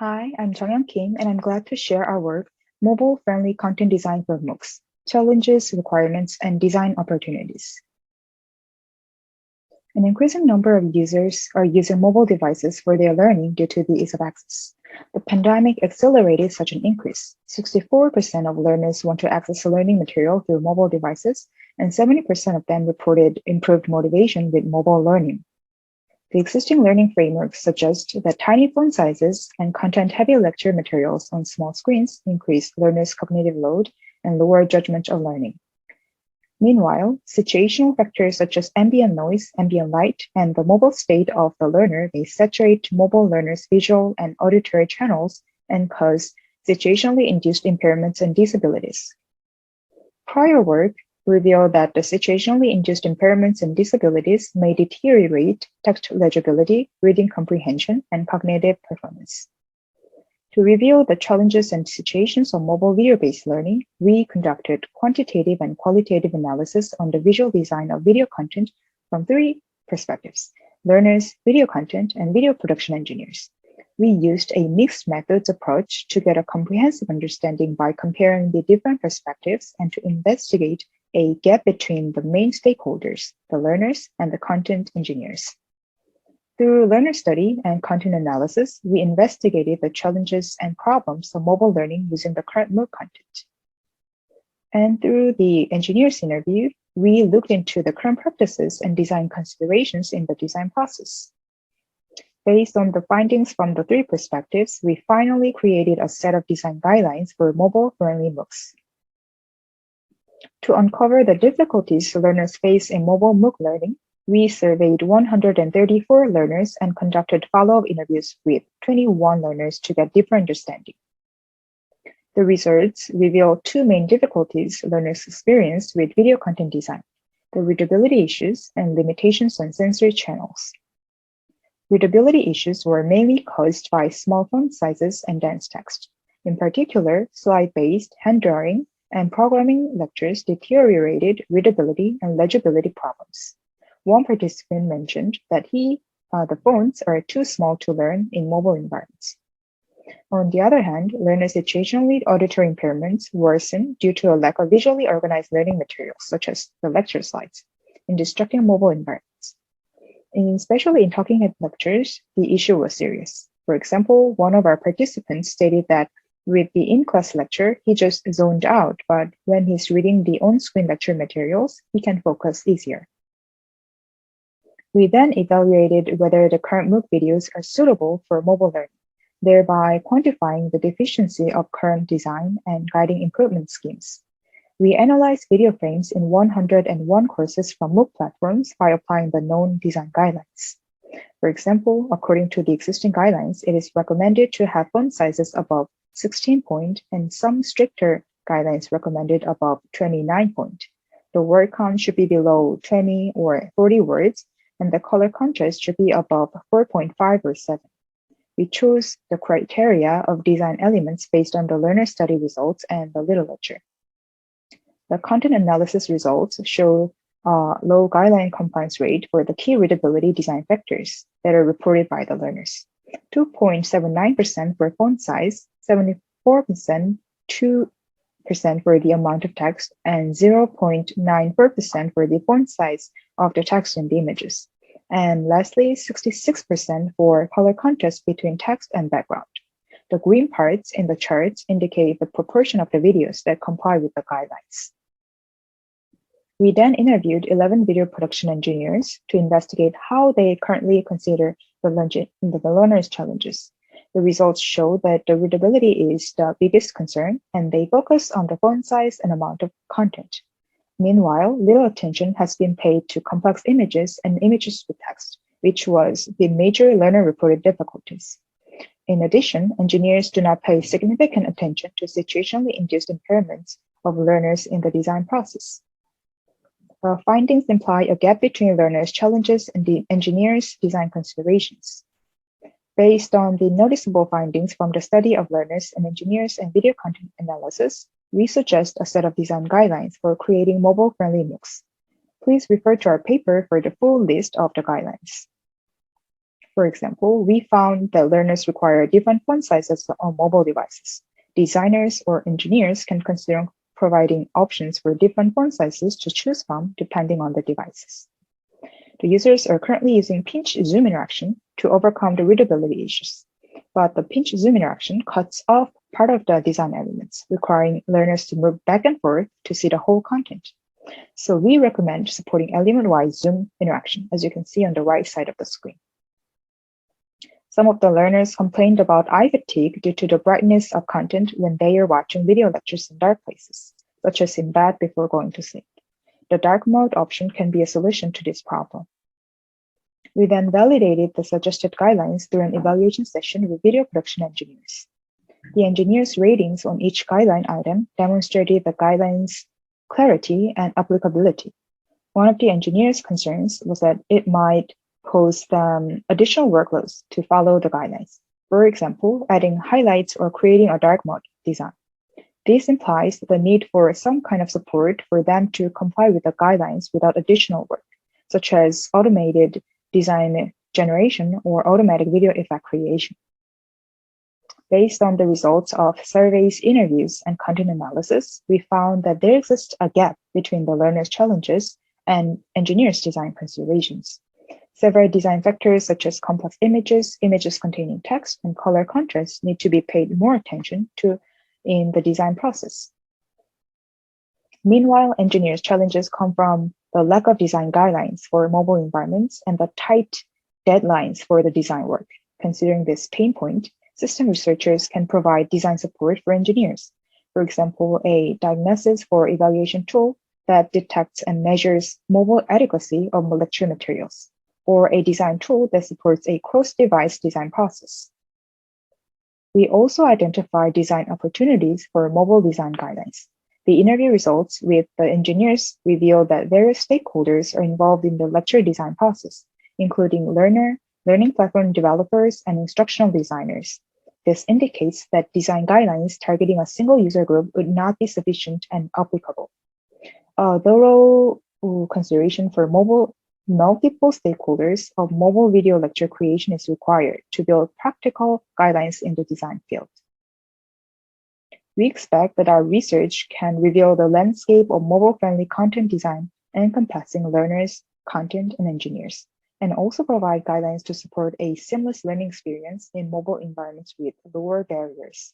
Hi, I'm Jeongyeon Kim, and I'm glad to share our work, Mobile-Friendly Content Design for MOOCs, Challenges, Requirements, and Design Opportunities. An increasing number of users are using mobile devices for their learning due to the ease of access. The pandemic accelerated such an increase. 64% of learners want to access learning material through mobile devices, and 70% of them reported improved motivation with mobile learning. The existing learning frameworks suggest that tiny font sizes and content-heavy lecture materials on small screens increase learners' cognitive load and lower judgment of learning. Meanwhile, situational factors such as ambient noise, ambient light, and the mobile state of the learner may saturate mobile learners' visual and auditory channels and cause situationally induced impairments and disabilities. Prior work revealed that the situationally induced impairments and disabilities may deteriorate text legibility, reading comprehension, and cognitive performance. To reveal the challenges and situations of mobile video-based learning, we conducted quantitative and qualitative analysis on the visual design of video content from three perspectives: learners, video content, and video production engineers. We used a mixed methods approach to get a comprehensive understanding by comparing the different perspectives and to investigate a gap between the main stakeholders, the learners, and the content engineers. Through learner study and content analysis, we investigated the challenges and problems of mobile learning using the current MOOC content. And through the engineers interview, we looked into the current practices and design considerations in the design process. Based on the findings from the three perspectives, we finally created a set of design guidelines for mobile-friendly MOOCs. To uncover the difficulties learners face in mobile MOOC learning, we surveyed 134 learners and conducted follow-up interviews with 21 learners to get deeper understanding. The results reveal two main difficulties learners experienced with video content design: the readability issues and limitations on sensory channels. Readability issues were mainly caused by small font sizes and dense text. In particular, slide-based, hand drawing, and programming lectures deteriorated readability and legibility problems. One participant mentioned that the fonts are too small to learn in mobile environments. On the other hand, learners' situationally auditory impairments worsen due to a lack of visually organized learning materials, such as the lecture slides, in distracting mobile environments. Especially in talking at lectures, the issue was serious. For example, one of our participants stated that with the in-class lecture, he just zoned out, but when he's reading the on-screen lecture materials, he can focus easier. We then evaluated whether the current MOOC videos are suitable for mobile learning, thereby quantifying the deficiency of current design and guiding improvement schemes. We analyzed video frames in 101 courses from MOOC platforms by applying the known design guidelines. For example, according to the existing guidelines, it is recommended to have font sizes above 16 point, and some stricter guidelines recommended above 29 point. The word count should be below 20 or 40 words, and the color contrast should be above 4.5 or 7. We chose the criteria of design elements based on the learner study results and the literature. The content analysis results show a low guideline compliance rate for the key readability design factors that are reported by the learners: 2.79% for font size, 74% 2% for the amount of text, and 0.94% for the font size of the text and the images. And lastly, 66% for color contrast between text and background. The green parts in the charts indicate the proportion of the videos that comply with the guidelines. We then interviewed 11 video production engineers to investigate how they currently consider the learner's challenges. The results show that the readability is the biggest concern, and they focus on the font size and amount of content. Meanwhile, little attention has been paid to complex images and images with text, which was the major learner-reported difficulties. In addition, engineers do not pay significant attention to situationally induced impairments of learners in the design process. The findings imply a gap between learners' challenges and the engineers' design considerations. Based on the noticeable findings from the study of learners and engineers and video content analysis, we suggest a set of design guidelines for creating mobile-friendly MOOCs. Please refer to our paper for the full list of the guidelines. For example, we found that learners require different font sizes on mobile devices. Designers or engineers can consider providing options for different font sizes to choose from depending on the devices. The users are currently using pinch zoom interaction to overcome the readability issues. But the pinch zoom interaction cuts off part of the design elements, requiring learners to move back and forth to see the whole content. So we recommend supporting element-wise zoom interaction, as you can see on the right side of the screen. Some of the learners complained about eye fatigue due to the brightness of content when they are watching video lectures in dark places, such as in bed before going to sleep. The dark mode option can be a solution to this problem. We then validated the suggested guidelines through an evaluation session with video production engineers. The engineers' ratings on each guideline item demonstrated the guidelines' clarity and applicability. One of the engineers' concerns was that it might pose them additional workloads to follow the guidelines. For example, adding highlights or creating a dark mode design. This implies the need for some kind of support for them to comply with the guidelines without additional work, such as automated design generation or automatic video effect creation. Based on the results of surveys, interviews, and content analysis, we found that there exists a gap between the learners' challenges and engineers' design considerations. Several design factors such as complex images, images containing text, and color contrast need to be paid more attention to in the design process. Meanwhile, engineers' challenges come from the lack of design guidelines for mobile environments and the tight deadlines for the design work. Considering this pain point, system researchers can provide design support for engineers. For example, a diagnosis for evaluation tool that detects and measures mobile adequacy of lecture materials, or a design tool that supports a cross-device design process. We also identify design opportunities for mobile design guidelines. The interview results with the engineers reveal that various stakeholders are involved in the lecture design process, including learning platform developers, and instructional designers. This indicates that design guidelines targeting a single user group would not be sufficient and applicable. A thorough consideration for multiple stakeholders of mobile video lecture creation is required to build practical guidelines in the design field. We expect that our research can reveal the landscape of mobile-friendly content design encompassing learners, content, and engineers, and also provide guidelines to support a seamless learning experience in mobile environments with lower barriers.